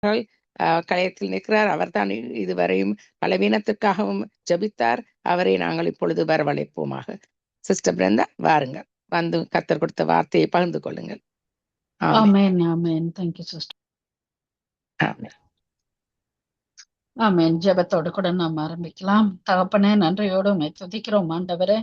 கலையத்தில் நிற்கிறார். அவர்தான் இதுவரையும் பலவீனத்துக்காகவும் ஜபித்தார். அவரை நாங்கள் இப்பொழுது வரவழைப்போமாக. சிஸ்டர் பிருந்தா, வாருங்கள், வந்து கர்த்தர் கொடுத்த வார்த்தையை பகிர்ந்து கொள்ளுங்கள். ஆமென். ஆமென். Thank you sister. ஆமென். ஆமென். ஜெபத்தோடு கூட நாம் ஆரம்பிக்கலாம். தகப்பனே, நன்றியோடு உம்மை துதிக்கிறோம் ஆண்டவரே.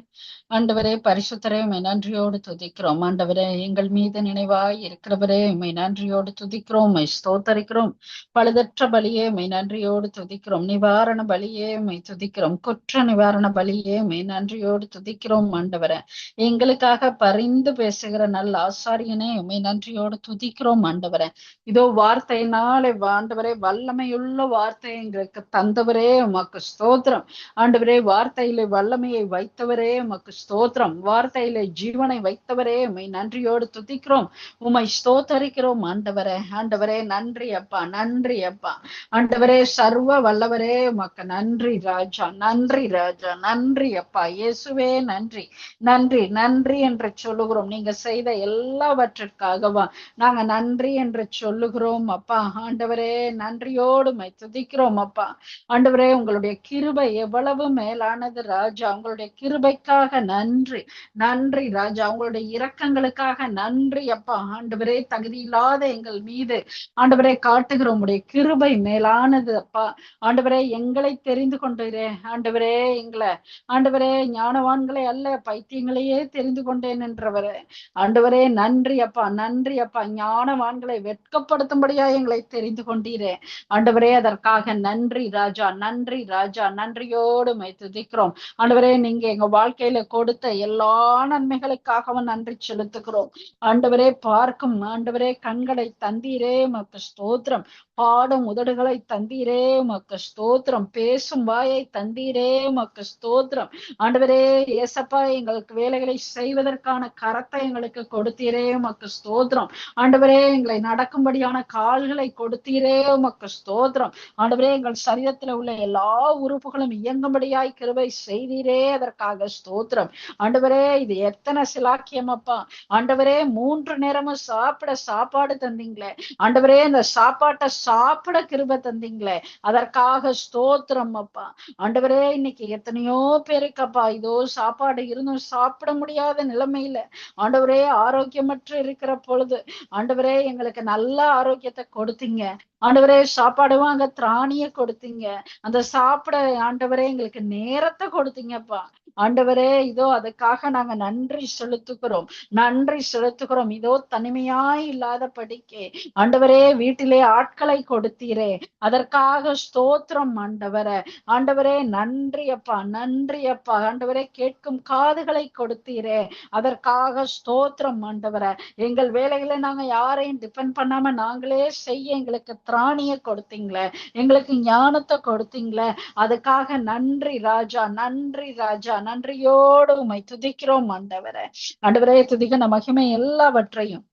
ஆண்டவரே பரிசுத்தரே, உம்மை நன்றியோடு துதிக்கிறோம் ஆண்டவரே. எங்கள் மீது நினைவாய் இருக்கிறவரே, உம்மை நன்றியோடு துதிக்கிறோம், உம்மை ஸ்தோத்தரிக்கிறோம். பழுதற்ற பலியே உம்மை நன்றியோடு துதிக்கிறோம். நிவாரண பலியே உம்மை துதிக்கிறோம். குற்ற நிவாரண பலியே உம்மை நன்றியோடு துதிக்கிறோம் ஆண்டவரே. எங்களுக்காக பரிந்து பேசுகிற நல்ல ஆசாரியனே, உம்மை நன்றியோடு துதிக்கிறோம் ஆண்டவரே. இதோ வார்த்தையினாலே ஆண்டவரே, வல்லமையுள்ள வார்த்தை எங்களுக்கு தந்தவரே உமக்கு ஸ்தோத்திரம் ஆண்டவரே. வார்த்தையிலே வல்லமையை வைத்தவரே உமக்கு ஸ்தோத்திரம். வார்த்தையிலே ஜீவனை வைத்தவரே உம்மை நன்றியோடு துதிக்கிறோம், உம்மை ஸ்தோத்தரிக்கிறோம் ஆண்டவரே. ஆண்டவரே நன்றி அப்பா, நன்றி அப்பா. ஆண்டவரே சர்வ வல்லவரே உமக்கு நன்றி ராஜா, நன்றி ராஜா, நன்றி அப்பா. இயேசுவே நன்றி, நன்றி, நன்றி என்று சொல்லுகிறோம். நீங்க செய்த எல்லாவற்றிற்காகவா நாங்க நன்றி என்று சொல்லுகிறோம் அப்பா. ஆண்டவரே நன்றியோடு உம்மை துதிக்கிறோம் அப்பா. ஆண்டவரே உங்களுடைய கிருபை எவ்வளவு மேலானது ராஜா. உங்களுடைய கிருபைக்காக நன்றி, நன்றி ராஜா. உங்களுடைய இரக்கங்களுக்காக நன்றி அப்பா. ஆண்டவரே தகுதியில்லாத எங்கள் மீது ஆண்டவரே காட்டுகிற உங்களுடைய கிருபை மேலானது அப்பா. ஆண்டவரே எங்களை தெரிந்து கொண்டீரே ஆண்டவரே. எங்களை ஆண்டவரே ஞானவான்களை அல்ல, பைத்தியங்களையே தெரிந்து கொண்டேன் என்றவரே. ஆண்டவரே நன்றி அப்பா, நன்றி அப்பா. ஞானவான்களை வெட்கப்படுத்தும்படியா எங்களை தெரிந்து கொண்டீரே ஆண்டவரே. அதற்காக நன்றி ராஜா, நன்றி ராஜா. நன்றியோடு உம்மை துதிக்கிறோம் ஆண்டவரே. நீங்க எங்க வாழ்க்கையில கொடுத்த எல்லா நன்மைகளுக்காகவும் நன்றி செலுத்துகிறோம் ஆண்டவரே. பார்க்கும் ஆண்டவரே கண்களை தந்தீரே உமக்கு ஸ்தோத்திரம். பாடும் உதடுகளை தந்தீரே உமக்கு ஸ்தோத்திரம். பேசும் வாயை தந்தீரே உமக்கு ஸ்தோத்திரம் ஆண்டவரே. ஏசப்பா எங்களுக்கு வேலைகளை செய்வதற்கான கரத்தை எங்களுக்கு கொடுத்தீரே உமக்கு ஸ்தோத்திரம் ஆண்டவரே. எங்களை நடக்கும்படியான கால்களை கொடுத்தீரே உமக்கு ஸ்தோத்திரம் ஆண்டவரே. எங்கள் சரீரத்துல உள்ள எல்லா உறுப்புகளும் இயங்கும்படியாய் கிருபை செய்தீரே, அதற்காக ஸ்தோத்திரம் ஆண்டவரே. இது எத்தனை சிலாக்கியம் அப்பா. ஆண்டவரே 3 நேரமும் சாப்பிட சாப்பாடு தந்தீங்களே ஆண்டவரே. இந்த சாப்பாட்டை சாப்பிட கிருபை தந்தீங்களே, அதற்காக ஸ்தோத்திரம் அப்பா. ஆண்டவரே இன்னைக்கு எத்தனையோ பேருக்கு அப்பா இதோ சாப்பாடு இருந்தும் சாப்பிட முடியாத நிலைமையில ஆண்டவரே ஆரோக்கியமற்று இருக்கிற பொழுது ஆண்டவரே எங்களுக்கு நல்ல ஆரோக்கியத்தை கொடுத்தீங்க ஆண்டவரே. சாப்பாடு வாங்க திராணிய கொடுத்தீங்க, அந்த சாப்பிட ஆண்டவரே எங்களுக்கு நேரத்தை கொடுத்தீங்கப்பா ஆண்டவரே. இதோ அதுக்காக நாங்க நன்றி செலுத்துகிறோம், நன்றி செலுத்துகிறோம். இதோ தனிமையாய் இல்லாத படிக்கே ஆண்டவரே வீட்டிலே ஆட்களை கொடுத்தீரே, அதற்காக ஸ்தோத்திரம் ஆண்டவரே. ஆண்டவரே நன்றி அப்பா, நன்றி அப்பா. ஆண்டவரே கேட்கும் காதுகளை கொடுத்தீரே, அதற்காக ஸ்தோத்திரம் ஆண்டவரே. எங்கள் வேலைகளை நாங்க யாரையும் டிபெண்ட் பண்ணாம நாங்களே செய்ய எங்களுக்கு திராணிய கொடுத்தீங்களே, எங்களுக்கு ஞானத்தை கொடுத்தீங்களே, அதுக்காக நன்றி ராஜா, நன்றி ராஜா. நன்றியோடு உம்மை துதிக்கிறோம் ஆண்டவரே. ஆண்டவரே துதிக்க மகிமை எல்லாவற்றையும்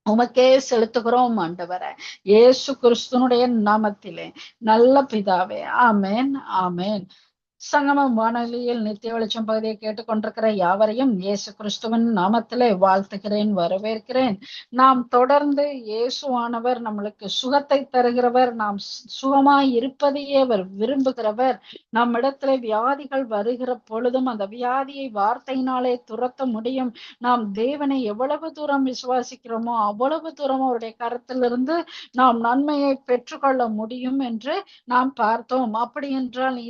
உமக்கே செலுத்துகிறோம் ஆண்டவரே. இயேசு கிறிஸ்துனுடைய நாமத்திலே நல்ல பிதாவே, ஆமேன், ஆமேன். சங்கமம் வானொலியில் நித்திய வெளிச்சம் பகுதியை கேட்டுக்கொண்டிருக்கிற யாவரையும் இயேசு கிறிஸ்துவின் நாமத்திலே வாழ்த்துகிறேன், வரவேற்கிறேன். நாம் தொடர்ந்து இயேசுவானவர் நம்மளுக்கு சுகத்தை தருகிறவர், நாம் சுகமாய் இருப்பதையே அவர் விரும்புகிறவர். நம்மிடத்துல வியாதிகள் வருகிற பொழுதும் அந்த வியாதியை வார்த்தையினாலே துரத்த முடியும். நாம் தேவனை எவ்வளவு தூரம் விசுவாசிக்கிறோமோ அவ்வளவு தூரம் அவருடைய கரத்திலிருந்து நாம் நன்மையை பெற்றுக்கொள்ள முடியும் என்று நாம் பார்த்தோம். அப்படி என்றால்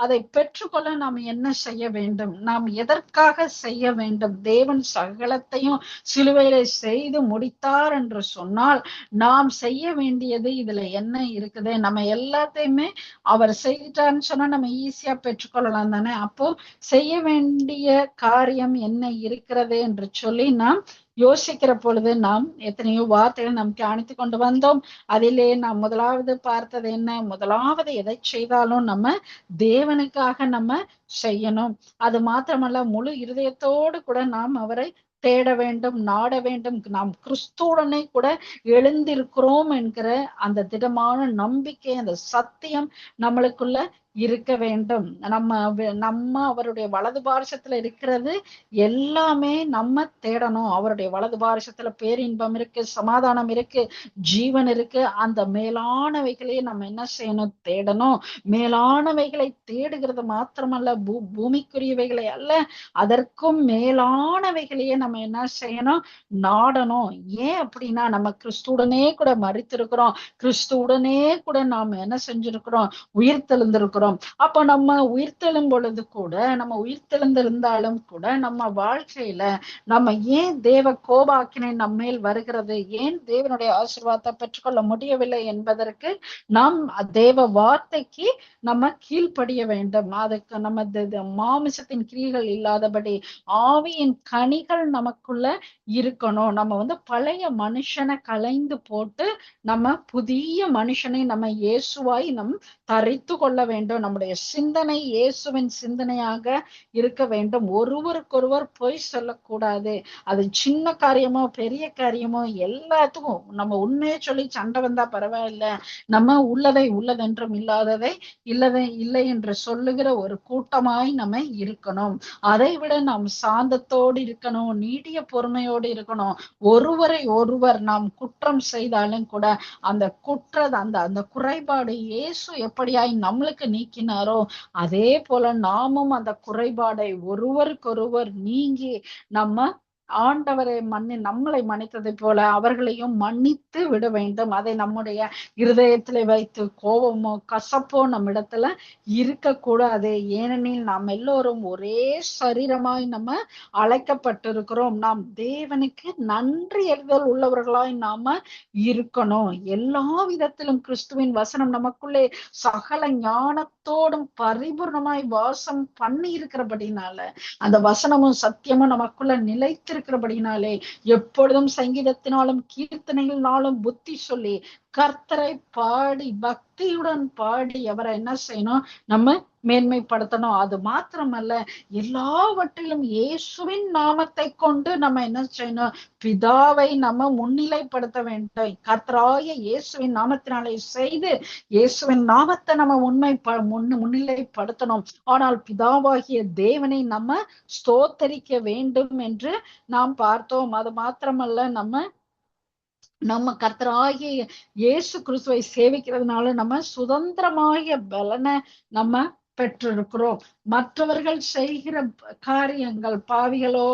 அதை பெற்றுக்கொள்ள நாம் என்ன செய்ய வேண்டும், நாம் எதற்காக செய்ய வேண்டும்? தேவன் சகலத்தையும் சிலுவையில செய்து முடித்தார் என்று சொன்னால் நாம் செய்ய வேண்டியது இதுல என்ன இருக்குது? நம்ம எல்லாத்தையுமே அவர் செய்தார்னு சொன்னா நம்ம ஈஸியா பெற்றுக்கொள்ளலாம் தானே. அப்போ செய்ய வேண்டிய காரியம் என்ன இருக்கிறது என்று சொல்லி நாம் யோசிக்கிற பொழுது நாம் எத்தனையோ வார்த்தைகள் நாம் தியானித்து கொண்டு வந்தோம். அதிலே நாம் முதலாவது பார்த்தது என்ன? முதலாவது எதை செய்தாலும் நம்ம தேவனுக்காக நம்ம செய்யணும். அது மாத்திரமல்ல, முழு இருதயத்தோடு கூட நாம் அவரை தேட வேண்டும், நாட வேண்டும். நாம் கிறிஸ்துவுடனே கூட எழுந்திருக்கிறோம் என்கிற அந்த திடமான நம்பிக்கை, அந்த சத்தியம் நம்மளுக்குள்ள இருக்க வேண்டும். நம்ம அவருடைய வலது பாரசத்துல இருக்கிறது எல்லாமே நம்ம தேடணும். அவருடைய வலது பாரசத்துல பேரின்பம் இருக்கு, சமாதானம் இருக்கு, ஜீவன் இருக்கு. அந்த மேலானவைகளையே நம்ம என்ன செய்யணும்? தேடணும். மேலானவைகளை தேடுகிறது மாத்திரமல்ல, பூமிக்குரியவைகளை அல்ல, அதற்கும் மேலானவைகளையே நம்ம என்ன செய்யணும்? நாடணும். ஏன் அப்படின்னா, நம்ம கிறிஸ்துவுடனே கூட மரித்திருக்கிறோம், கிறிஸ்துவுடனே கூட நாம் என்ன செஞ்சிருக்கிறோம்? உயிர்த்தெழுந்திருக்கிறோம். அப்ப நம்ம உயிர்த்தெழும் பொழுது கூட, நம்ம உயிர்த்தெழுந்திருந்தாலும் கூட நம்ம வாழ்க்கையில நம்ம ஏன் தேவ கோபாக்கினை நம்மேல் வருகிறது, ஏன் தேவனுடைய ஆசீர்வாதத்தை பெற்றுக்கொள்ள முடியவில்லை என்பதற்கு நாம் தேவ வார்த்தைக்கு நம்ம கீழ்ப்படிய வேண்டும். அதுக்கு நம்ம மாமிசத்தின் கிரியைகள் இல்லாதபடி ஆவியின் கனிகள் நமக்குள்ள இருக்கணும். நம்ம பழைய மனுஷனை களைந்து போட்டு நம்ம புதிய மனுஷனை நம்ம இயேசுவாய் நம் தரித்து கொள்ள வேண்டும். நம்முடைய சிந்தனை இயேசுவின் சிந்தனையாக இருக்க வேண்டும். ஒருவருக்கொருவர் பொய் சொல்லக்கூடாது. அது சின்ன காரியமோ பெரிய காரியமோ எல்லாத்துக்கும் நம்ம உண்மையை சொல்லி சண்டை வந்தா பரவாயில்ல, நம்ம உள்ளதை உள்ளதென்றும் இல்லாததை இல்லை என்று சொல்லுகிற ஒரு கூட்டமாய் நம்ம இருக்கணும். அதை விட நாம் சாந்தத்தோடு இருக்கணும், நீடிய பொறுமையோடு இருக்கணும். ஒருவரை ஒருவர் நாம் குற்றம் செய்தாலும் கூட அந்த அந்த குறைபாடு இயேசு எப்படியாய் நம்மளுக்கு நீக்கினாரோ அதே போல நாமும் அந்த குறைபாடை ஒருவருக்கொருவர் நீங்கி நம்ம ஆண்டவரை நம்மளை மன்னித்ததை போல அவர்களையும் மன்னித்து விட வேண்டும். அதை நம்முடைய இருதயத்திலே வைத்து கோபமோ கசப்போ நம்மிடத்துல இருக்கக்கூடாது. ஏனெனில் நாம் எல்லோரும் ஒரே சரீரமாய் நம்ம அழைக்கப்பட்டிருக்கிறோம். நாம் தேவனுக்கு நன்றி அறிதல் உள்ளவர்களாய் நாம இருக்கணும். எல்லா விதத்திலும் கிறிஸ்துவின் வசனம் நமக்குள்ளே சகல ஞானத்தோடும் பரிபூர்ணமாய் வாசம் பண்ணி இருக்கிறபடினால, அந்த வசனமும் சத்தியமும் நமக்குள்ள நிலைத்திருக்கிறபடினாலே எப்பொழுதும் சங்கீதத்தினாலும் கீர்த்தனைகளினாலும் புத்தி சொல்லி கர்த்தரை பாடி பக்தியுடன் பாடி அவரை என்ன செய்யணும்? நம்ம மேன்மைப்படுத்தணும். அது மாத்திரமல்ல, எல்லாவற்றிலும் இயேசுவின் நாமத்தை கொண்டு நம்ம என்ன செய்யணும்? பிதாவை நம்ம முன்னிலைப்படுத்த வேண்டும். கர்த்தராகிய இயேசுவின் நாமத்தினாலே செய்து இயேசுவின் நாமத்தை நம்ம முன்னிலைப்படுத்தணும். ஆனால் பிதாவாகிய தேவனை நம்ம ஸ்தோத்தரிக்க வேண்டும் என்று நாம் பார்த்தோம். அது மாத்திரமல்ல, நம்ம கர்த்தராகிய இயேசு கிறிஸ்துவை சேவிக்கிறதுனால நம்ம சுதந்திரமாகிய பலனை நம்ம பெற்றிருக்கிறோம். மற்றவர்கள் செய்கிற காரியங்கள் பாவிகளோ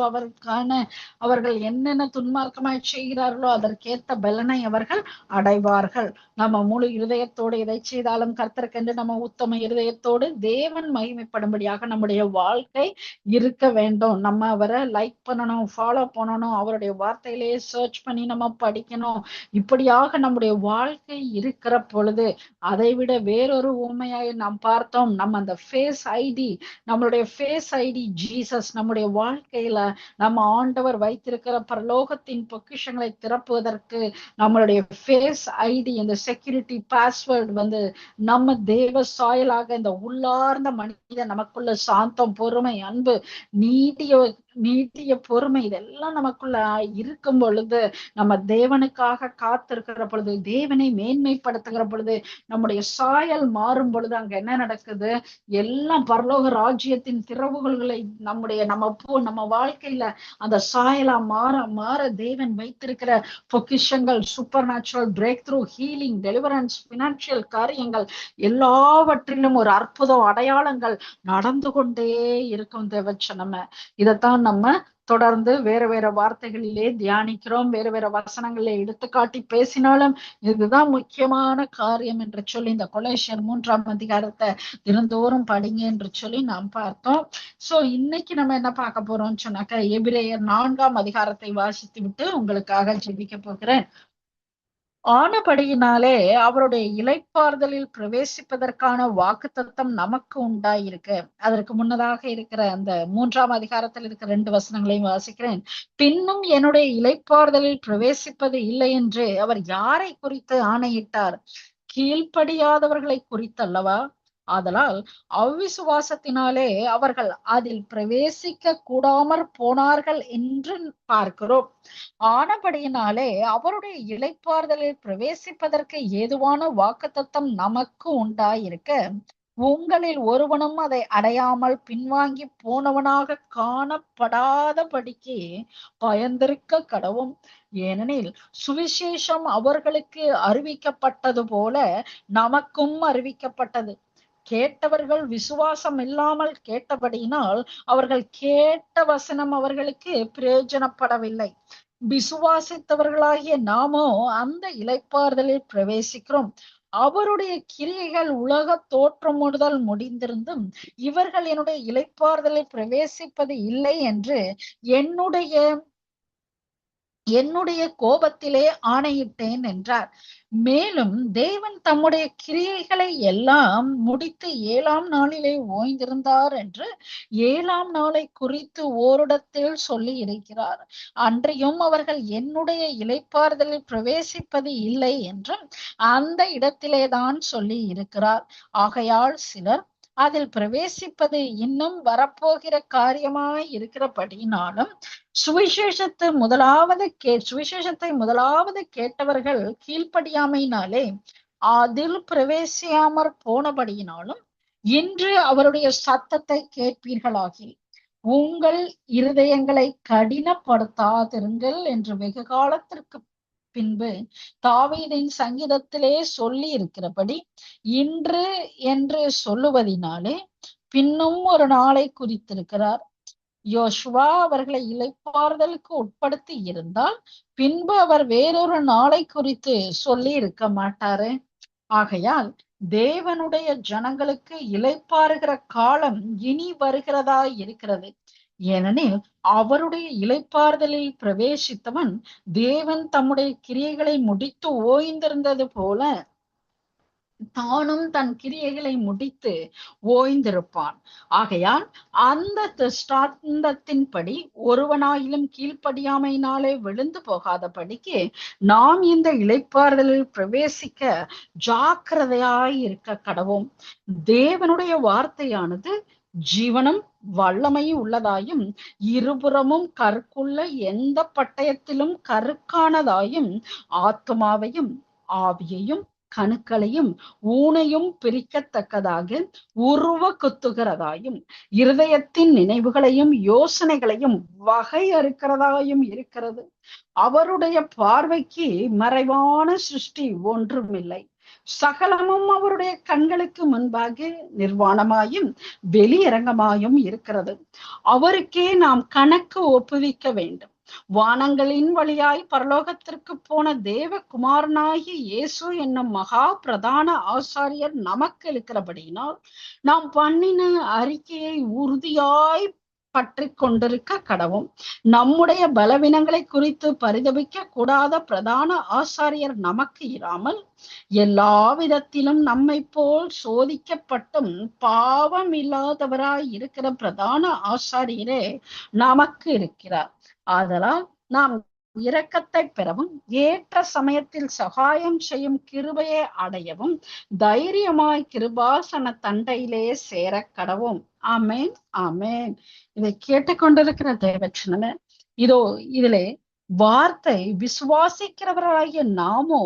அவர்கள் என்னென்ன துன்மார்க்கமாய் செய்கிறார்களோ அதற்கேற்ற பலனை அவர்கள் அடைவார்கள். நம்ம முழு இருதயத்தோடு எதை செய்தாலும் கர்த்தருக்கென்று நம்ம உத்தம இருதயத்தோடு தேவன் மகிமைப்படும்படியாக நம்முடைய வாழ்க்கை இருக்க வேண்டும். நம்ம அவரை லைக் பண்ணணும், ஃபாலோ பண்ணணும், அவருடைய வார்த்தையிலேயே சர்ச் பண்ணி நம்ம படிக்கணும். இப்படியாக நம்முடைய வாழ்க்கை இருக்கிற பொழுது அதை விட வேறொரு உண்மையாய் நாம் பார்த்தோம். நம்ம அந்த ஃபேஸ் ஐடி, நம்மளுடைய ஃபேஸ் ஐடி ஜீசஸ். நம்முடைய வாழ்க்கையில நம்ம ஆண்டவர் வைத்திருக்கிற பரலோகத்தின் பொக்கிஷங்களை திறப்புவதற்கு நம்மளுடைய ஃபேஸ் ஐடி, இந்த செக்யூரிட்டி பாஸ்வேர்டு நம்ம தேவ சாயலாக இந்த உள்ளார்ந்த மனிதன் நமக்குள்ள சாந்தம், பொறுமை, அன்பு, நீட்டிய பொறுமை இதெல்லாம் நமக்குள்ள இருக்கும் பொழுது, நம்ம தேவனுக்காக காத்திருக்கிற பொழுது, தேவனை மேன்மைப்படுத்துகிற பொழுது, நம்முடைய சாயல் மாறும் பொழுது அங்க என்ன நடக்குது? எல்லாம் பரலோக ராஜ்யத்தின் திறவுகோல்களை நம்ம வாழ்க்கையில அந்த சாயலா மாற தேவன் வைத்திருக்கிற பொக்கிஷங்கள், supernatural breakthrough, healing, deliverance, financial காரியங்கள் எல்லாவற்றிலும் ஒரு அற்புதம், அடையாளங்கள் நடந்து கொண்டே இருக்கும். தேவச்சனம இதைத்தான் நம்ம தொடர்ந்து வேற வார்த்தைகளிலே தியானிக்கிறோம். வேற வசனங்களிலே எடுத்துக்காட்டி பேசினாலும் இதுதான் முக்கியமான காரியம் என்று சொல்லி இந்த கொலோசியர் 3ஆம் அதிகாரத்தை தினந்தோறும் படிங்க என்று சொல்லி நாம் பார்த்தோம். சோ இன்னைக்கு நம்ம என்ன பார்க்க போறோம்னு சொன்னாக்க, எபிரேயர் 4ஆம் அதிகாரத்தை வாசித்து விட்டு உங்களுக்காக ஜெபிக்க போகிறேன். ஆனபடியினாலே அவருடைய இளைப்பாறுதலில் பிரவேசிப்பதற்கான வாக்குத்தத்தம் நமக்கு உண்டாயிருக்கு. அதற்கு முன்னதாக இருக்கிற அந்த 3ஆம் அதிகாரத்தில் இருக்கிற 2 வசனங்களையும் வாசிக்கிறேன். பின்னும் என்னுடைய இளைப்பாறுதலில் பிரவேசிப்பது இல்லை என்று அவர் யாரை குறித்து ஆணையிட்டார்? கீழ்ப்படியாதவர்களை குறித்தல்லவா? ஆதலால் அவ்விசுவாசத்தினாலே அவர்கள் அதில் பிரவேசிக்க கூடாமற் போனார்கள் என்று பார்க்கிறோம். ஆனபடியினாலே அவருடைய இளைப்பாறுதலில் பிரவேசிப்பதற்கு ஏதுவான வாக்குத்தத்தம் நமக்கு உண்டாயிருக்க உங்களில் ஒருவனும் அதை அடையாமல் பின்வாங்கி போனவனாக காணப்படாதபடிக்கு பயந்திருக்க கடவும். ஏனெனில் சுவிசேஷம் அவர்களுக்கு அறிவிக்கப்பட்டது போல நமக்கும் அறிவிக்கப்பட்டது. கேட்டவர்கள் விசுவாசம் இல்லாமல் கேட்டபடியினால் அவர்கள் கேட்ட வசனம் அவர்களுக்கு பிரயோஜனப்படவில்லை. விசுவாசித்தவர்களாகிய நாமோ அந்த இளைப்பாறுதலில் பிரவேசிக்கிறோம். அவருடைய கிரியைகள் உலக தோற்றம் முதல் முடிந்திருந்தும் இவர்கள் என்னுடைய இளைப்பாறுதலில் பிரவேசிப்பது இல்லை என்று என்னுடைய கோபத்திலே ஆணையிட்டேன் என்றார். மேலும் தேவன் தம்முடைய கிரியைகளை எல்லாம் முடித்து 7ஆம் நாளிலே ஓய்ந்திருந்தார் என்று 7ஆம் நாளை குறித்து ஓரிடத்தில் சொல்லி இருக்கிறார். அன்றையும் அவர்கள் என்னுடைய இளைப்பாறுதலில் பிரவேசிப்பது இல்லை என்றும் அந்த இடத்திலேதான் சொல்லி இருக்கிறார். ஆகையால் சிலர் அதில் பிரவேசிப்பது இன்னும் வரப்போகிற காரியமாய் இருக்கிறபடினாலும் சுவிசேஷத்தை முதலாவது கேட்டவர்கள் கீழ்ப்படியாமையினாலே அதில் பிரவேசியாமற் போனபடியினாலும் இன்று அவருடைய சத்தத்தை கேட்பீர்களாகி உங்கள் இருதயங்களை கடினப்படுத்தாதிருங்கள் என்று வெகு காலத்திற்கு பின்பு தாவீதின் சங்கீதத்திலே சொல்லி இருக்கிறபடி இன்று என்று சொல்லுவதினாலே பின்னும் ஒரு நாளை குறித்திருக்கிறார். யோசுவா அவர்களை இளைப்பாறுதலுக்கு உட்படுத்தி இருந்தால் பின்பு அவர் வேறொரு நாளை குறித்து சொல்லி இருக்க மாட்டாரு. ஆகையால் தேவனுடைய ஜனங்களுக்கு இளைப்பாறுகிற காலம் இனி வருகிறதா இருக்கிறது. ஏனெனில் அவருடைய இளைப்பாறுதலில் பிரவேசித்தவன் தேவன் தம்முடைய கிரியைகளை முடித்து ஓய்ந்திருந்தது போல தானும் தன் கிரியைகளை முடித்து ஓய்ந்திருப்பான். ஆகையால் அந்த திருஷ்டாந்தத்தின்படி ஒருவனாயிலும் கீழ்ப்படியாமையினாலே விழுந்து போகாதபடிக்கு நாம் இந்த இளைப்பாறுதலில் பிரவேசிக்க ஜாக்கிரதையாய் இருக்க கடவோம். தேவனுடைய வார்த்தையானது ஜீவனும் வல்லமையும் உள்ளதாயும் இருபுறமும் கருக்குள்ள எந்த பட்டயத்திலும் கருக்கானதாயும் ஆத்துமாவையும் ஆவியையும் கணுக்களையும் ஊனையும் பிரிக்கத்தக்கதாக உருவ குத்துகிறதாயும் இருதயத்தின் நினைவுகளையும் யோசனைகளையும் வகையறுக்கிறதாயும் இருக்கிறது. அவருடைய பார்வைக்கு மறைவான சிருஷ்டி ஒன்றுமில்லை. சகலமும் அவருடைய கண்களுக்கு முன்பாக நிர்வாணமாயும் வெளியரங்கமாயும் இருக்கிறது. அவருக்கே நாம் கணக்கு ஒப்புவிக்க வேண்டும். வானங்களின் வழியாய் பரலோகத்திற்கு போன தேவகுமாரனாகிய இயேசு என்னும் மகா பிரதான ஆசாரியர் நமக்கு இருக்கிறபடியினால் நாம் பண்ணின அறிக்கையை உறுதியாய் பற்றி கொண்டிருக்க கடவும். நம்முடைய பலவீனங்களை குறித்து பரிதபிக்க கூடாத பிரதான ஆசாரியர் நமக்கு இராமல் எல்லா விதத்திலும் நம்மை போல் சோதிக்கப்பட்டும் பாவம் இல்லாதவராய் இருக்கிற பிரதான ஆசாரியரே நமக்கு இருக்கிறார். ஆதலால் நாம் இரக்கத்தை பெறவும் ஏற்ற சமயத்தில் சகாயம் செய்யும் கிருபையை அடையவும் தைரியமாய் கிருபாசன தண்டையிலே சேர கடவும். ஆமேன், ஆமேன். இதை கேட்டுக்கொண்டிருக்கிற தேவச்சனமே, இதோ இதிலே வார்த்தை விசுவாசிக்கிறவராகிய நாமோ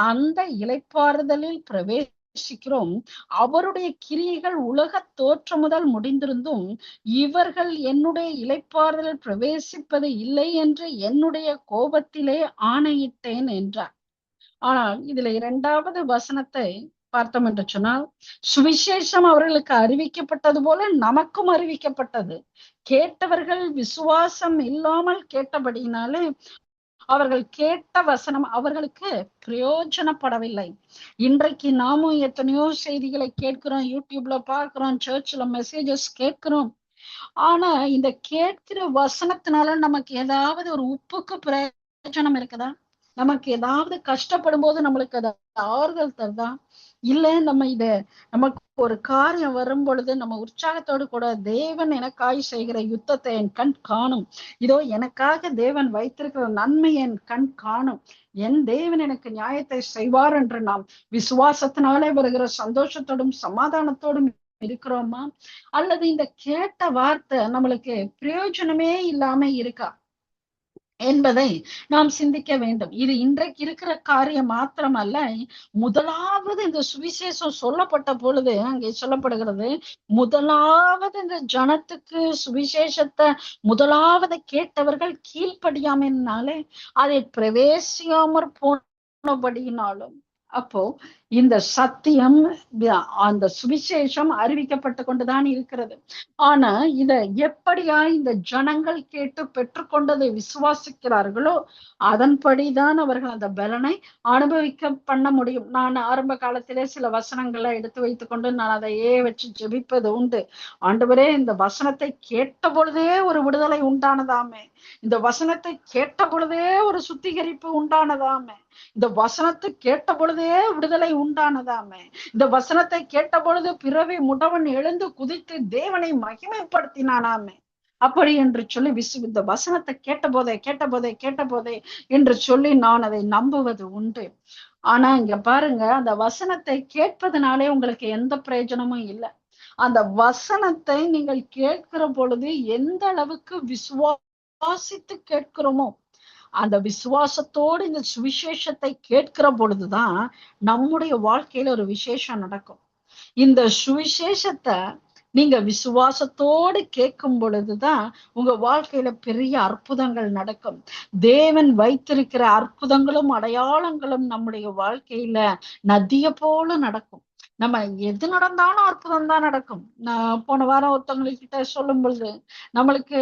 அந்த இளைப்பாறுதலில் பிரவேசிக்கிறோம். அவருடைய கிரியைகள் உலக தோற்றம் முதல் முடிந்திருந்தும் இவர்கள் என்னுடைய இளைப்பாறுதலில் பிரவேசிப்பது இல்லை என்று என்னுடைய கோபத்திலே ஆணையிட்டேன் என்றார். ஆனால் இதுல 2வது வசனத்தை பார்த்தோம் என்று சொன்னால், சுவிசேஷம் அவர்களுக்கு அறிவிக்கப்பட்டது போல நமக்கும் அறிவிக்கப்பட்டது. கேட்டவர்கள் விசுவாசம் இல்லாமல் கேட்டபடியினாலே அவர்கள் கேட்ட வசனம் அவர்களுக்கு பிரயோஜனப்படவில்லை. இன்றைக்கு நாமும் எத்தனையோ செய்திகளை கேட்கிறோம், யூடியூப்ல பார்க்கிறோம், சர்ச்ல மெசேஜஸ் கேட்கிறோம். ஆனா இந்த கேட்கிற வசனத்தினால நமக்கு ஏதாவது ஒரு உப்புக்கு பிரயோஜனம் இருக்குதா? நமக்கு ஏதாவது கஷ்டப்படும் போது நம்மளுக்கு அது ஆறுதல் தருதா? இல்ல நமக்கு ஒரு காரியம் வரும் பொழுது நம்ம உற்சாகத்தோடு கூட தேவன் எனக்காய் செய்கிற யுத்தத்தை என் கண் காணும், இதோ எனக்காக தேவன் வைத்திருக்கிற நன்மை என் கண் காணும், என் தேவன் எனக்கு நியாயத்தை செய்வார் என்று நாம் விசுவாசத்தினாலே வருகிற சந்தோஷத்தோடும் சமாதானத்தோடும் இருக்கிறோமா? அல்லது இந்த கேட்ட வார்த்தை நம்மளுக்கு பிரயோஜனமே இல்லாம இருக்கா? என்பதை நாம் சிந்திக்க வேண்டும். இது இன்றைக்கு இருக்கிற காரியம் மாத்திரமல்ல. முதலாவது இந்த சுவிசேஷம் சொல்லப்பட்ட பொழுது அங்கே சொல்லப்படுகிறது, முதலாவது இந்த ஜனத்துக்கு சுவிசேஷத்தை முதலாவது கேட்டவர்கள் கீழ்ப்படியாமையினாலே அதை பிரவேசியாமற் போனபடியினாலும். அப்போ இந்த சத்தியம், அந்த சுவிசேஷம் அறிவிக்கப்பட்டு கொண்டுதான் இருக்கிறது. ஆனா இத எப்படியா இந்த ஜனங்கள் கேட்டு பெற்றுக்கொண்டதை விசுவாசிக்கிறார்களோ அதன்படிதான் அவர்கள் அந்த பலனை அனுபவிக்க பண்ண முடியும். நான் ஆரம்ப காலத்திலே சில வசனங்களை எடுத்து வைத்துக் கொண்டு நான் அதையே வச்சு ஜெபிப்பது உண்டு. ஆண்டவரே, இந்த வசனத்தை கேட்ட பொழுதே ஒரு விடுதலை உண்டானதாமே, இந்த வசனத்தை கேட்ட பொழுதே ஒரு சுத்திகரிப்பு உண்டானதாமே, இந்த வசனத்தை கேட்ட பொழுதே விடுதலை உண்டானதாமே, இந்த வசனத்தை கேட்ட பொழுது பிறவி முடவன் எழுந்து குதித்து தேவனை மகிமைப்படுத்தினானாமே. அப்படி என்று சொல்லி இந்த வசனத்தை கேட்ட போதே என்று சொல்லி நான் அதை நம்புவது உண்டு. ஆனா இங்க பாருங்க, அந்த வசனத்தை கேட்பதனாலே உங்களுக்கு எந்த பிரயோஜனமும் இல்லை. அந்த வசனத்தை நீங்கள் கேட்கிற பொழுது எந்த அளவுக்கு விசுவாசித்து கேட்கிறோமோ, அந்த விசுவாசத்தோடு இந்த சுவிசேஷத்தை கேட்கிற பொழுதுதான் நம்முடைய வாழ்க்கையில ஒரு விசேஷம் நடக்கும். இந்த சுவிசேஷத்தை நீங்க விசுவாசத்தோடு கேட்கும் பொழுதுதான் உங்க வாழ்க்கையில பெரிய அற்புதங்கள் நடக்கும். தேவன் வைத்திருக்கிற அற்புதங்களும் அடையாளங்களும் நம்முடைய வாழ்க்கையில நதிய போல நடக்கும். நம்ம எது நடந்தாலும் அற்புதம் தான் நடக்கும். நான் போன வாரம் ஒருத்தவங்ககிட்ட சொல்லும் பொழுது நம்மளுக்கு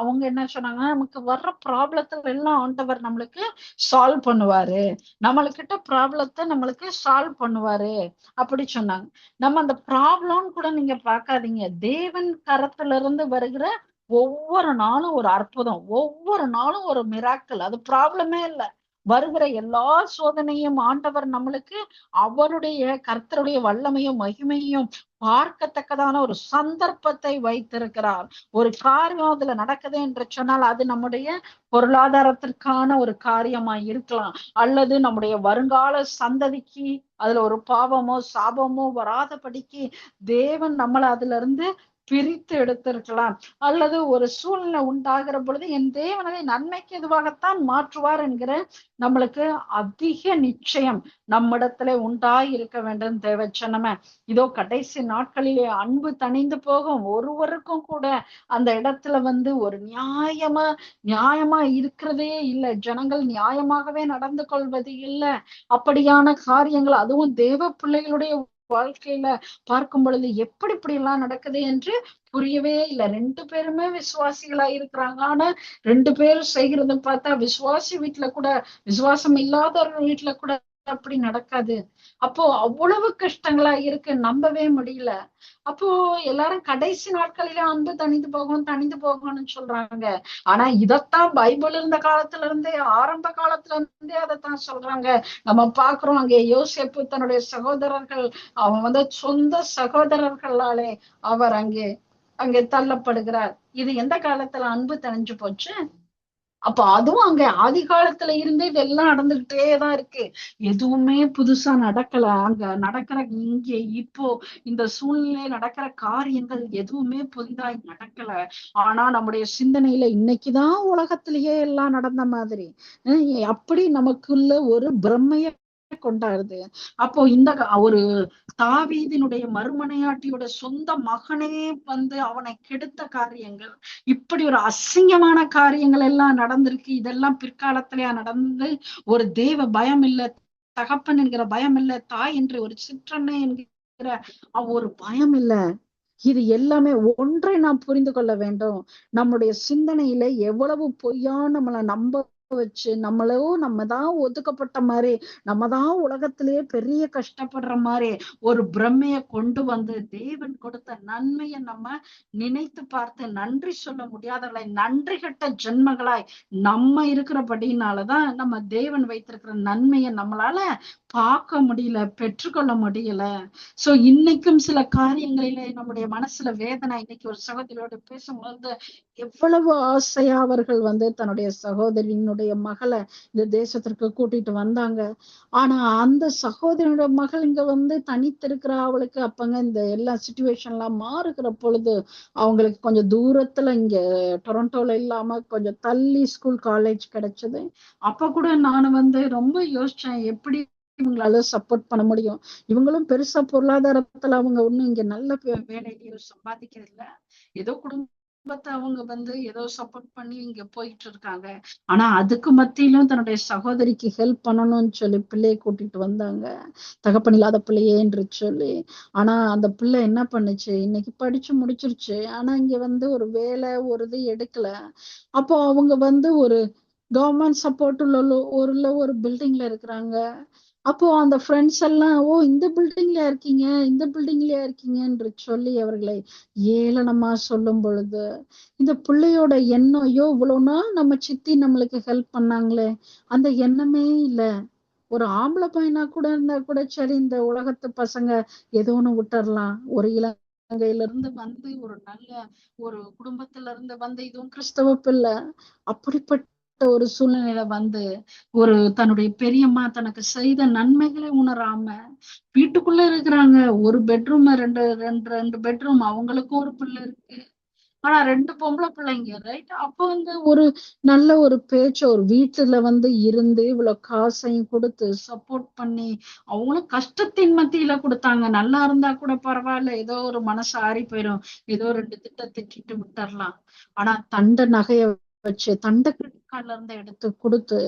அவங்க என்ன சொன்னாங்க, நமக்கு வர்ற ப்ராப்ளத்தை எல்லாம் ஆண்டவர் நம்மளுக்கு சால்வ் பண்ணுவாரு, நம்மளுக்கிட்ட ப்ராப்ளத்தை நம்மளுக்கு சால்வ் பண்ணுவாரு அப்படி சொன்னாங்க. நம்ம அந்த ப்ராப்ளம் கூட நீங்க பார்க்காதீங்க. தேவன் கரத்துல இருந்து வருகிற ஒவ்வொரு நாளும் ஒரு அற்புதம், ஒவ்வொரு நாளும் ஒரு மிராக்கிள். அது ப்ராப்ளமே இல்லை. வருகிற எல்லா சோதனையும் ஆண்டவர் நம்மளுக்கு அவருடைய கர்த்தருடைய வல்லமையும் மகிமையும் பார்க்கத்தக்கதான ஒரு சந்தர்ப்பத்தை வைத்திருக்கிறார். ஒரு காரியம் அதுல நடக்குது என்று சொன்னால் அது நம்முடைய பொருளாதாரத்திற்கான ஒரு காரியமா இருக்கலாம், அல்லது நம்முடைய வருங்கால சந்ததிக்கு அதுல ஒரு பாவமோ சாபமோ வராதபடிக்கு தேவன் நம்மளை அதுல இருந்து பிரித்து எடுத்திருக்கலாம். அல்லது ஒரு சூழ்நிலை உண்டாகிற பொழுது என் தேவன் அதை நன்மைக்கு எதுவாகத்தான் மாற்றுவார் என்கிற நம்மளுக்கு அதிக நிச்சயம் நம்மிடத்துல உண்டாய் இருக்க வேண்டும். தேவச்சனமே, இதோ கடைசி நாட்களிலே அன்பு தணிந்து போகும், ஒருவருக்கும் கூட அந்த இடத்துல ஒரு நியாயமா இருக்கிறதே இல்லை. ஜனங்கள் நியாயமாகவே நடந்து கொள்வது இல்லை. அப்படியான காரியங்கள் அதுவும் தேவ பிள்ளைகளுடைய வாழ்க்கையில பார்க்கும் பொழுது எப்படி இப்படி எல்லாம் நடக்குது என்று புரியவே இல்லை. 2 பேருமே விசுவாசிகளா இருக்கிறாங்க. ஆனா 2 பேரும் செய்கிறத பார்த்தா விசுவாசி வீட்டுல கூட, விசுவாசம் இல்லாதவர்கள் வீட்டுல கூட அப்படி நடக்காது. அப்போ அவ்வளவு கஷ்டங்களா இருக்கு, நம்பவே முடியல. அப்போ எல்லாரும் கடைசி நாட்களில அன்பு தணிந்து போகும்னு சொல்றாங்க. ஆனா இதத்தான் பைபிள் இருந்த காலத்துல இருந்தே, ஆரம்ப காலத்துல இருந்தே அதைத்தான் சொல்றாங்க. நம்ம பாக்குறோம், அங்கே யோசேப்பு தன்னுடைய சகோதரர்கள், அவன் சொந்த சகோதரர்களாலே அவர் அங்கே தள்ளப்படுகிறார். இது எந்த காலத்துல அன்பு தணிஞ்சு போச்சு? அப்ப அதுவும் அங்க ஆதி காலத்துல இருந்தே இதெல்லாம் நடந்துகிட்டேதான் இருக்கு. எதுவுமே புதுசா நடக்கல. அங்க நடக்கிற இங்கே இப்போ இந்த சூழ்நிலை நடக்கிற காரியங்கள் எதுவுமே புதிதாய் நடக்கல. ஆனா நம்முடைய சிந்தனையில இன்னைக்குதான் உலகத்திலேயே எல்லாம் நடந்த மாதிரி அப்படி நமக்குள்ள ஒரு பிரம்மைய கொண்டாடுது. அப்போ இந்த ஒரு தாவீதினுடைய மறுமனையாட்டியோட சொந்த மகனே அவனை கெடுத்த காரியங்கள், இப்படி ஒரு அசிங்கமான காரியங்கள் எல்லாம் நடந்திருக்கு. இதெல்லாம் பிற்காலத்திலேயே நடந்து, ஒரு தேவ பயம் இல்ல, தகப்பன் என்கிற பயம் இல்ல, தாய் என்று ஒரு சிற்றன்னை என்கிற ஒரு பயம் இல்ல. இது எல்லாமே ஒன்றை நாம் புரிந்து கொள்ள வேண்டும். நம்முடைய சிந்தனையில எவ்வளவு பொய்யா நம்மளை நம்ப வச்சு, நம்ம தான் ஒதுக்கப்பட்ட மாதிரி, நம்ம தான் உலகத்திலேயே பெரிய கஷ்டப்படுற மாதிரி ஒரு பிரம்மைய கொண்டு தேவன் கொடுத்த நன்மையை நம்ம நினைத்து பார்த்து நன்றி சொல்ல முடியாதவர்களை, நன்றி கெட்ட ஜென்மங்களாய் நம்ம இருக்கிறபடினாலதான் நம்ம தேவன் வைத்திருக்கிற நன்மையை நம்மளால பார்க்க முடியல, பெற்றுக்கொள்ள முடியல. சோ இன்னைக்கும் சில காரியங்களிலே நம்முடைய மனசுல வேதனை. இன்னைக்கு ஒரு சகோதரியோட பேசும்பொழுது எவ்வளவு ஆசையா அவர்கள் தன்னுடைய சகோதரியினுடைய மகளை இந்த தேசத்திற்கு கூட்டிட்டு வந்தாங்க. ஆனா அந்த சகோதரியோட மகள் இங்க தனித்திருக்கிறா. அவளுக்கு அப்பங்க இந்த எல்லா சிச்சுவேஷன் எல்லாம் மாறுகிற பொழுது அவங்களுக்கு கொஞ்சம் தூரத்துல இங்க டொரண்டோல இல்லாம கொஞ்சம் தள்ளி ஸ்கூல் காலேஜ் கிடைச்சது. அப்ப கூட நானும் ரொம்ப யோசிச்சேன், எப்படி இவங்களால சப்போர்ட் பண்ண முடியும். இவங்களும் பெருசா பொருளாதாரத்துல அவங்க ஒண்ணும் இங்க நல்ல வேலையிலயோ சம்பாதிக்கிறது இல்ல. ஏதோ குடும்பத்தை அவங்க ஏதோ சப்போர்ட் பண்ணி இங்க போயிட்டு இருக்காங்க. ஆனா அதுக்கு மத்தியிலும் தன்னுடைய சகோதரிக்கு ஹெல்ப் பண்ணணும்னு சொல்லி பிள்ளையை கூட்டிட்டு வந்தாங்க. தகப்பன் இல்லாத பிள்ளையே என்று சொல்லி. ஆனா அந்த பிள்ளை என்ன பண்ணுச்சு, இன்னைக்கு படிச்சு முடிச்சிருச்சு. ஆனா இங்க ஒரு வேலை ஒரு இது எடுக்கல. அப்போ அவங்க ஒரு கவர்மெண்ட் சப்போர்ட் உள்ள ஒரு பில்டிங்ல இருக்கிறாங்க. அப்போ அந்த ஃப்ரெண்ட்ஸ் எல்லாம், ஓ இந்த பில்டிங்ல இருக்கீங்க, இந்த பில்டிங்லயா இருக்கீங்க என்று சொல்லி அவர்களை ஏளனமா சொல்லும் பொழுது இந்த பிள்ளையோட எண்ணம், ஐயோ இவ்வளவு நாள் நம்ம சித்தி நம்மளுக்கு ஹெல்ப் பண்ணாங்களே, அந்த எண்ணமே இல்ல. ஒரு ஆம்பளை பையனா கூட இருந்தா கூட சரி, இந்த உலகத்து பசங்க ஏதோ ஒண்ணு விட்டுறலாம். ஒரு இலங்கையில இருந்து ஒரு நல்ல ஒரு குடும்பத்துல இருந்து இதுவும் கிறிஸ்தவ பிள்ளை. அப்படிப்பட்ட ஒரு சூழ்நிலையில ஒரு தன்னுடைய பெரியம்மா தனக்கு செய்த நன்மைகளை உணராம வீட்டுக்குள்ள இருக்கிறாங்க. ஒரு பெட்ரூம், ரெண்டு ரெண்டு ரெண்டு பெட்ரூம், அவங்களுக்கும் ஒரு பிள்ளை இருக்கு. ஆனா 2 பொம்பளை பிள்ளைங்க, ரைட்? அப்ப ஒரு நல்ல ஒரு பேச்சு, ஒரு வீட்டுல இருந்து இவ்வளவு காசையும் கொடுத்து சப்போர்ட் பண்ணி அவங்களும் கஷ்டத்தின் மத்தியில கொடுத்தாங்க. நல்லா இருந்தா கூட பரவாயில்ல, ஏதோ ஒரு மனசு ஆறி போயிடும், ஏதோ 2 திட்டிட்டு விட்டுறலாம். ஆனா தண்ட நகைய வச்சு தண்ட கிரெடிட் கார்டுல இருந்து எடுத்து கொடுத்து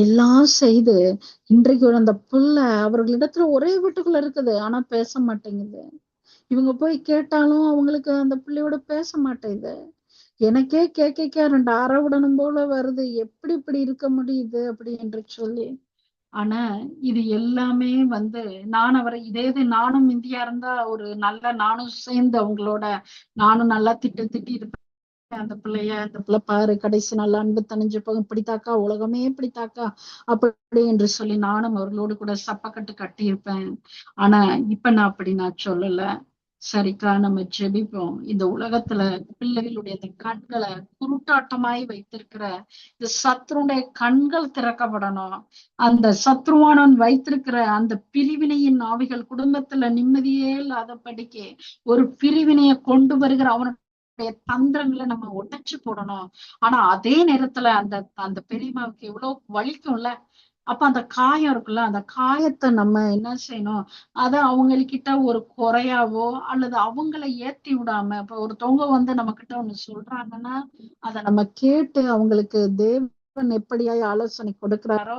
எல்லாம் செய்து இன்றைக்கு அந்த புள்ள அவர்களிடத்துல ஒரே வீட்டுக்குள்ள இருக்குது. ஆனா பேச மாட்டேங்குது. இவங்க போய் கேட்டாலும் அவங்களுக்கு அந்த பிள்ளையோட பேச மாட்டேங்குது. எனக்கே கேட்க 2 அரை விடணும் போல வருது. எப்படி இப்படி இருக்க முடியுது அப்படி என்று சொல்லி. ஆனா இது எல்லாமே நான் அவரை இதே இது நானும் இந்தியா இருந்தா ஒரு நல்ல நானும் சேர்ந்து அவங்களோட நானும் நல்லா திட்டி இருப்பேன். அந்த பிள்ளை பாரு, கடைசி நல்லா அன்பு தணிஞ்சு போகும், பிடித்தாக்கா உலகமே பிடித்தாக்கா அப்படி என்று சொல்லி நானும் அவர்களோடு கூட சப்பக்கட்டு கட்டியிருப்பேன். ஆனா இப்ப நான் சொல்லல. சரிக்கா, நம்ம ஜெபிப்போம். இந்த உலகத்துல பிள்ளைகளுடைய இந்த கண்களை குருட்டாட்டமாய் வைத்திருக்கிற இந்த சத்ருடைய கண்கள் திறக்கப்படணும். அந்த சத்ருவானவன் வைத்திருக்கிற அந்த பிரிவினையின் ஆவிகள் குடும்பத்துல நிம்மதியே இல்லாதபடிக்கு ஒரு பிரிவினையை கொண்டு வருகிற அவனுடைய தந்திரங்களை நம்ம உடைச்சு போடணும். ஆனா அதே நேரத்துல அந்த அந்த பெரியம்மாவுக்கு எவ்வளவு வலிக்கும்ல. அப்ப அந்த காயம் இருக்குல்ல, அந்த காயத்தை நம்ம என்ன செய்யணும், அத அவங்ககிட்ட ஒரு குறையாவோ அல்லது அவங்களை ஏத்தி விடாம, இப்ப ஒருத்தவங்க நம்ம கிட்ட ஒண்ணு சொல்றாங்கன்னா அதை நம்ம கேட்டு அவங்களுக்கு தேவன் எப்படியாய் ஆலோசனை கொடுக்கிறாரோ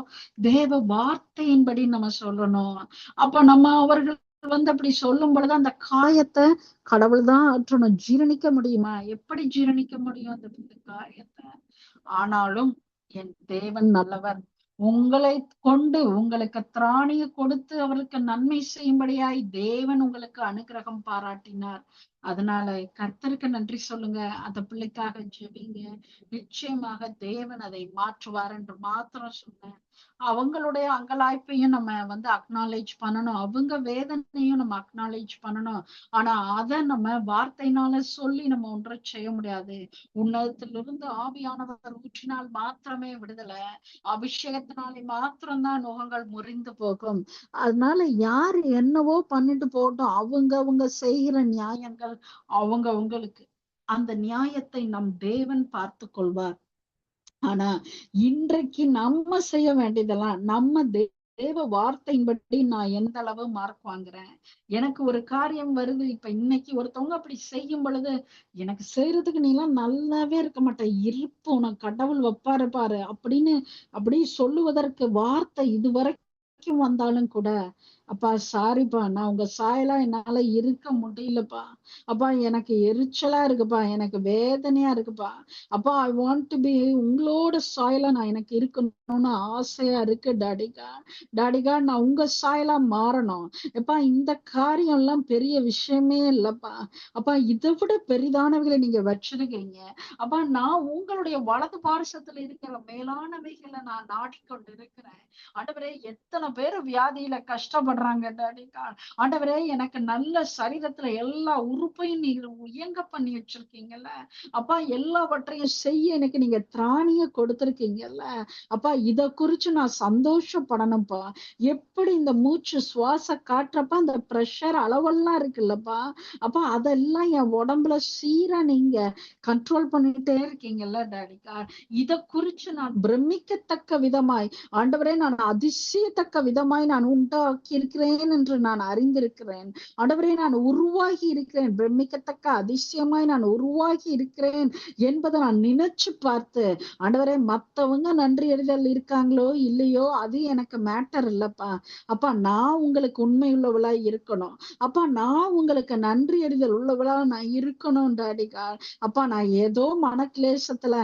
தேவ வார்த்தையின்படி நம்ம சொல்லணும். அப்ப நம்ம அவர்கள் அப்படி சொல்லும் பொழுது அந்த காயத்தை கடவுள் தான் ஆற்றணும். ஜீரணிக்க முடியுமா? எப்படி ஜீரணிக்க முடியும் அந்த காரியத்தை? ஆனாலும் என் தேவன் நல்லவர். உங்களை கொண்டு உங்களுக்கு திராணியை கொடுத்து அவருக்கு நன்மை செய்யும்படியாய் தேவன் உங்களுக்கு அனுகிரகம் பாராட்டினார். அதனால கர்த்தருக்கு நன்றி சொல்லுங்க. அந்த பிள்ளைக்காக ஜெபிங்க. நிச்சயமாக தேவன் அதை மாற்றுவார் என்று மாத்திரம் சொன்னேன். அவங்களுடைய அங்கலாய்ப்பையும் நம்ம அக்னாலேஜ் பண்ணணும். அவங்க வேதனையும் நம்ம அக்னாலேஜ் பண்ணணும். ஆனா அதை நம்ம வார்த்தையினால சொல்லி நம்ம ஒன்றை செய்ய முடியாது. உன்னதத்திலிருந்து ஆவியானவர் ஊற்றினால் மாத்திரமே விடுதலை. அபிஷேகத்தினாலே மாத்திரம்தான் நுகங்கள் முறிந்து போகும். அதனால யாரு என்னவோ பண்ணிட்டு போகட்டும். அவங்க செய்கிற நியாயங்கள் அவங்களுக்கு அந்த நியாயத்தை நம் தேவன் பார்த்து கொள்வார். ஆனா இன்றைக்கு நம்ம செய்ய வேண்டியதெல்லாம் நம்ம தேவ வார்த்தையின்படி நான் எந்த அளவு மார்க் வாங்குறேன். எனக்கு ஒரு காரியம் வருது, இப்ப இன்னைக்கு ஒருத்தவங்க அப்படி செய்யும் பொழுது எனக்கு செய்யறதுக்கு நீ எல்லாம் நல்லாவே இருக்க மாட்டேன், இருப்பு உனக்கு கடவுள் வைப்பாரு பாரு அப்படின்னு அப்படி சொல்லுவதற்கு வார்த்தை இதுவரைக்கும் வந்தாலும் கூட அப்பா சாரிப்பா, நான் உங்க சாயலா என்னால இருக்க முடியலப்பா. அப்பா எனக்கு எரிச்சலா இருக்குப்பா, எனக்கு வேதனையா இருக்குப்பா. அப்பா ஐ வாண்ட் டு பி உங்களோட சாயலா நான் எனக்கு இருக்கணும்னு ஆசையா இருக்கு டாடிகா. டாடிகா நான் உங்க சாயலா மாறணும். எப்பா இந்த காரியம் எல்லாம் பெரிய விஷயமே இல்லப்பா. அப்பா இதை விட பெரிதானவைகளை நீங்க வச்சிருக்கீங்க. அப்பா நான் உங்களுடைய வலது பாரசத்துல இருக்கிற மேலானவைகளை நான் நாடிக்கொண்டு இருக்கிறேன். ஆண்டவரே எத்தனை பேர் வியாதியில கஷ்டப்படுறாங்க டாடிகா. ஆண்டவரே எனக்கு நல்ல சரீரத்துல எல்லா உறுப்பையும் நீங்க இயங்க பண்ணி வச்சிருக்கீங்கல்ல. அப்பா எல்லாவற்றையும் செய்ய எனக்கு நீங்க திராணிய கொடுத்திருக்கீங்கல்ல. அப்பா இத குறிச்சு நான் சந்தோஷப்படணும்ப்பா. எப்படி இந்த மூச்சு சுவாச காற்றப்ப அந்த பிரஷர் அளவெல்லாம் இருக்குல்லப்பா. அப்பா அதெல்லாம் என் உடம்புல சீரா நீங்க கண்ட்ரோல் பண்ணிட்டே இருக்கீங்கல்ல டாடிகா. இத குறிச்சு நான் பிரமிக்கத்தக்க விதமாய் ஆண்டவரே நான் அதிசயத்தக்க விதமாய் நான் உண்டாக்கி இருக்கிறேன் என்று நான் அறிந்திருக்கிறேன். ஆண்டவரே நான் உருவாகி இருக்கிறேன், பிரமிக்கத்தக்க அதிசயமாய் நான் உருவாகி இருக்கிறேன் என்பதை நான் நினைச்சு பார்த்து, ஆண்டவரே மத்தவங்க நன்றி அறிதல் இருக்காங்களோ இல்லையோ அது எனக்கு மேட்டர் இல்லப்பா. அப்பா நான் உங்களுக்கு உண்மை உள்ளவளா இருக்கணும். அப்பா நான் உங்களுக்கு நன்றி அறிதல் உள்ளவளா நான் இருக்கணும் டாடிகா. அப்பா நான் ஏதோ மனக்லேசத்துல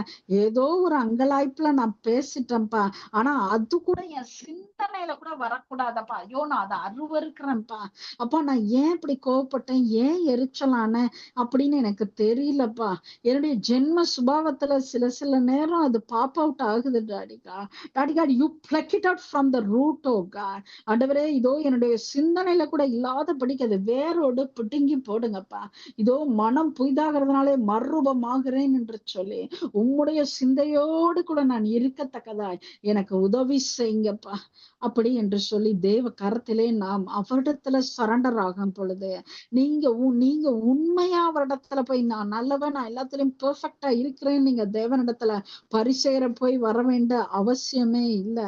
ஏதோ ஒரு அங்கலாய்ப்புல நான் பேசிட்டேன்ப்பா. ஆனா அது கூட என் சிந்தனையில கூட வரக்கூடாதப்பா. ஐயோ நான் அதை அருவருக்கிறேன்ப்பா. அப்பா நான் ஏன் இப்படி கோவப்பட்டேன், ஏன் எரிச்சலான அப்படின்னு எனக்கு தெரியலப்பா. என்னுடைய ஜென்ம சுபாவத்துல சில நேரம் அது பாப் அவுட் ஆகுது டாடிகா. டாடிகா you pluck it out from the root oh God. ஆண்டவரே இதோ என்னுடைய சிந்தனையில கூட இல்லாதபடிக்கு அது வேரோடு பிடுங்கி போடுங்கப்பா. இதோ மனம் புய்தாகிறதுனாலே மறுரூபமாகிறேன் என்று சொல்லி உம்முடைய சிந்தையோடு கூட நான் இருக்கத்தக்கதாய் எனக்கு உதவி செய்யுங்கப்பா. அப்படி என்று சொல்லி தேவ கரத்திலே நாம் அவரிடத்துல சரண்டர் ஆகும் பொழுது நீங்க உண்மையா அவரிடத்துல போய் நான் நல்லவன், நான் எல்லாத்துலயும் பெர்ஃபெக்டா இருக்கிறேன்னு நீங்க தேவனிடத்துல பரிசேர போய் வர வேண்டிய அவசியமே இல்லை.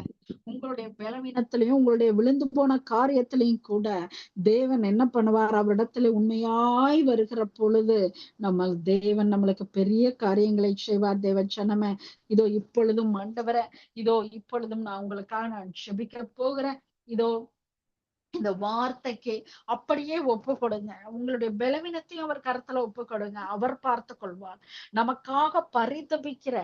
உங்களுடைய பலவீனத்திலையும் உங்களுடைய விழுந்து போன காரியத்திலையும் கூட தேவன் என்ன பண்ணுவார், அவரிடத்துல உண்மையாய் வருகிற பொழுது தேவன் நம்மளுக்கு பெரிய காரியங்களை செய்வார். தேவ ஜனமே இதோ இப்பொழுதும் ஆண்டவரே, இதோ இப்பொழுதும் நான் ஜெபிக்க போகிறேன். இதோ இந்த வார்த்தைக்கு அப்படியே ஒப்பு கொடுங்க. உங்களுடைய பலவீனத்தையும் அவர் கருத்துல ஒப்பு கொடுங்க. அவர் பார்த்து கொள்வார். நமக்காக பரிதபிக்கிற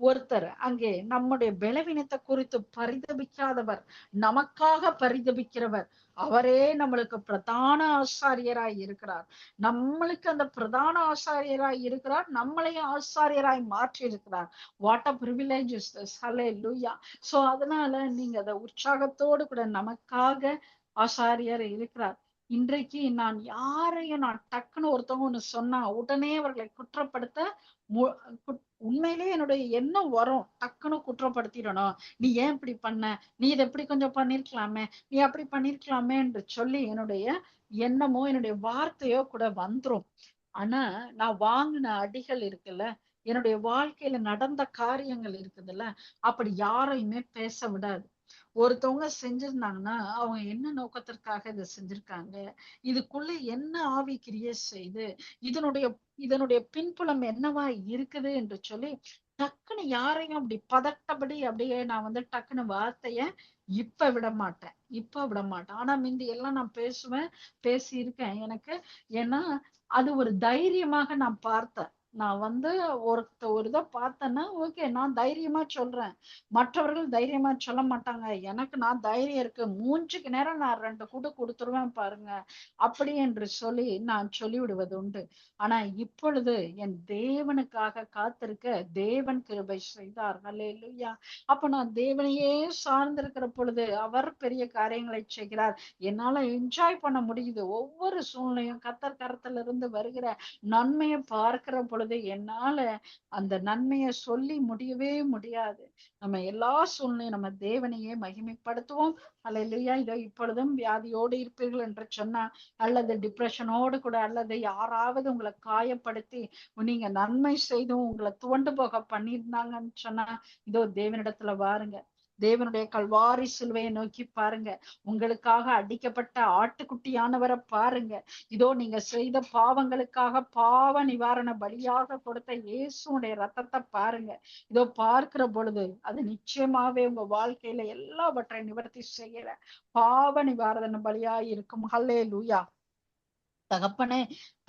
ஒருத்தர் அங்கே நம்முடைய பலவீனத்தை குறித்து பரிதபிக்காதவர், நமக்காக பரிதபிக்கிறவர், அவரே நம்மளுக்கு பிரதான ஆசாரியராய் இருக்கிறார். நம்மளுக்கு அந்த பிரதான ஆசாரியராய் இருக்கிறார், நம்மளையும் ஆசாரியராய் மாற்றி இருக்கிறார். What a privilege is this. Hallelujah. So அதனால நீங்க அதை உற்சாகத்தோடு கூட நமக்காக ஆசாரியர் இருக்கிறார். இன்றைக்கு நான் யாரையும் நான் டக்குன்னு ஒருத்தவங்க ஒண்ணு சொன்னா உடனே அவர்களை குற்றப்படுத்த உண்மையிலேயே என்னுடைய எண்ணம் வரும், டக்குன்னு குற்றப்படுத்திடணும். நீ ஏன் இப்படி பண்ண, நீ இதை எப்படி கொஞ்சம் பண்ணிருக்கலாமே, நீ அப்படி பண்ணிருக்கலாமே என்று சொல்லி என்னுடைய எண்ணமோ என்னுடைய வார்த்தையோ கூட வந்துரும். ஆனா நான் வாங்கின அடிகள் இருக்குல்ல, என்னுடைய வாழ்க்கையில நடந்த காரியங்கள் இருக்குதுல்ல, அப்படி யாரையுமே பேச விடாது. ஒருத்தவங்க செஞ்சிருந்தாங்கன்னா அவங்க என்ன நோக்கத்திற்காக இதை செஞ்சிருக்காங்க, இதுக்குள்ள என்ன ஆவி கிரியை செய்து, இதனுடைய பின்புலம் என்னவா இருக்குது என்று சொல்லி டக்குன்னு யாரையும் அப்படி பதட்டப்படி அப்படியே நான் டக்குன்னு வார்த்தைய இப்ப விட மாட்டேன். ஆனா முந்தி எல்லாம் நான் பேசி இருக்கேன். எனக்கு ஏன்னா அது ஒரு தைரியமாக நான் பார்த்தேன். நான் ஒரு இதை பார்த்தேன்னா ஓகே நான் தைரியமா சொல்றேன். மற்றவர்கள் தைரியமா சொல்ல மாட்டாங்க. எனக்கு நான் தைரியம் இருக்கு, மூஞ்சுக்கு நேரம் நான் 2 கூடு கொடுத்துருவேன் பாருங்க, அப்படி என்று சொல்லி நான் சொல்லிவிடுவது உண்டு. ஆனா இப்பொழுது என் தேவனுக்காக காத்திருக்க தேவன் கிருபை செய்தார். அல்லேலூயா. அப்ப நான் தேவனையே சார்ந்திருக்கிற பொழுது அவர் பெரிய காரியங்களை செய்கிறார். என்னால என்ஜாய் பண்ண முடியுது. ஒவ்வொரு சூழ்நிலையும் கர்த்தர் கரத்துல இருந்து வருகிற நன்மையை பார்க்கிற பொழுது என்னால அந்த நன்மையை சொல்லி முடியவே முடியாது. நம்ம எல்லா சூழ்நிலையும் நம்ம தேவனையே மகிமைப்படுத்துவோம். அல்லேலூயா. இதோ இப்பொழுதும் வியாதியோடு இருப்பீர்கள் என்று சொன்னா, அல்லது டிப்ரெஷனோடு கூட, அல்லது யாராவது உங்களை காயப்படுத்தி நீங்க நன்மை செய்தும் உங்களை துவண்டு போக பண்ணியிருந்தாங்கன்னு சொன்னா, இதோ தேவனிடத்துல வாருங்க. தேவனுடைய கல்வாரி சிலுவையை நோக்கி பாருங்க. உங்களுக்காக அடிக்கப்பட்ட ஆட்டுக்குட்டியானவரை பாருங்க. இதோ நீங்க செய்த பாவங்களுக்காக பாவ நிவாரண பலியாக கொடுத்த இயேசுடைய ரத்தத்தை பாருங்க. இதோ பார்க்கிற பொழுது அது நிச்சயமாவே உங்க வாழ்க்கையில எல்லாவற்றையும் நிவர்த்தி செய்யற பாவ நிவாரண பலியாய் இருக்கும். ஹல்லேலூயா. தகப்பனே,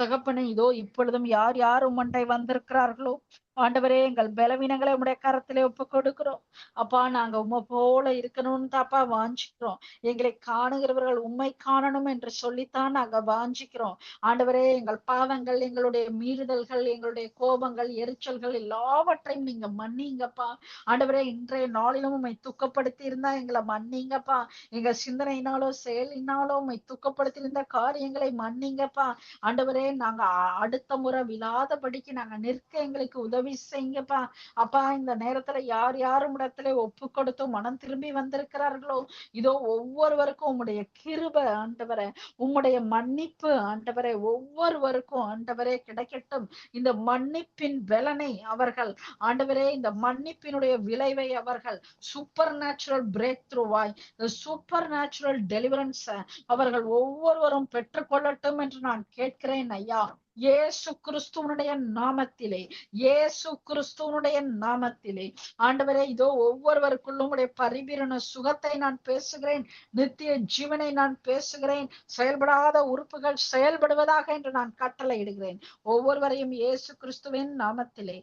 தகப்பனே, இதோ இப்பொழுதும் யார் யார் உம்மண்டை வந்திருக்கிறார்களோ ஆண்டவரே, எங்கள் பலவீனங்களை உம்முடைய கரத்திலே ஒப்பு கொடுக்கிறோம். அப்பா, நாங்க உம்மை போல இருக்கணும்னு தாப்பா வாஞ்சிக்கிறோம். எங்களை காணுகிறவர்கள் உம்மை காணணும் என்று சொல்லித்தான் நாங்க வாஞ்சிக்கிறோம். ஆண்டவரே, எங்கள் பாவங்கள், எங்களுடைய மீறுதல்கள், எங்களுடைய கோபங்கள், எரிச்சல்கள் எல்லாவற்றையும் நீங்க மன்னிங்கப்பா. ஆண்டவரே, இன்றைய நாளிலும் உம்மை துக்கப்படுத்தி இருந்தா எங்களை மன்னிங்கப்பா. எங்க சிந்தனையினாலோ செயலினாலோ உம்மை துக்கப்படுத்தி இருந்த காரியங்களை மன்னிங்கப்பா. ஆண்டவரே, நாங்க அடுத்த முறை விழாதபடிக்கு நாங்க நிற்க எங்களுக்கு உதவி செய்யுங்கப்பா. அப்பா, இந்த நேரத்துல யார் யாரும் இடத்துல ஒப்பு கொடுத்து மனம் திரும்பி வந்திருக்கிறார்களோ, இதோ ஒவ்வொருவருக்கும் உம்முடைய கிருபை ஆண்டவரே, உம்முடைய மன்னிப்பு ஆண்டவரே, ஒவ்வொருவருக்கும் ஆண்டவரே கிடைக்கட்டும். இந்த மன்னிப்பின் பலனை அவர்கள் ஆண்டவரே, இந்த மன்னிப்பினுடைய விளைவை அவர்கள் சூப்பர் நேச்சுரல் பிரேக் த்ரூவாய், சூப்பர் நேச்சுரல் டெலிவரன்ஸ் அவர்கள் ஒவ்வொருவரும் பெற்றுக்கொள்ளட்டும் என்று நான் கேட்கிறேன் ஐயா. இயேசு கிறிஸ்துவனுடைய நாமத்திலே, இயேசு கிறிஸ்துவனுடைய நாமத்திலே ஆண்டவரே, இதோ ஒவ்வொருவருக்குள்ளும் உடைய பரிபூரண சுகத்தை நான் பேசுகிறேன். நித்திய ஜீவனை நான் பேசுகிறேன். செயல்படாத உறுப்புகள் செயல்படுவதாக என்று நான் கட்டளையிடுகிறேன். ஒவ்வொருவரையும் இயேசு கிறிஸ்துவின் நாமத்திலே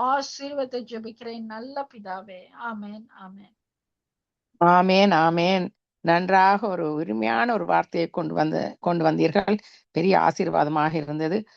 ஆசீர்வதித்து ஜெபிக்கிறேன் நல்ல பிதாவே. ஆமென், ஆமென். ஆமேன், ஆமேன். நன்றாக ஒரு உரிமையான ஒரு வார்த்தையை கொண்டு வந்தீர்கள். பெரிய ஆசீர்வாதமாக இருந்தது.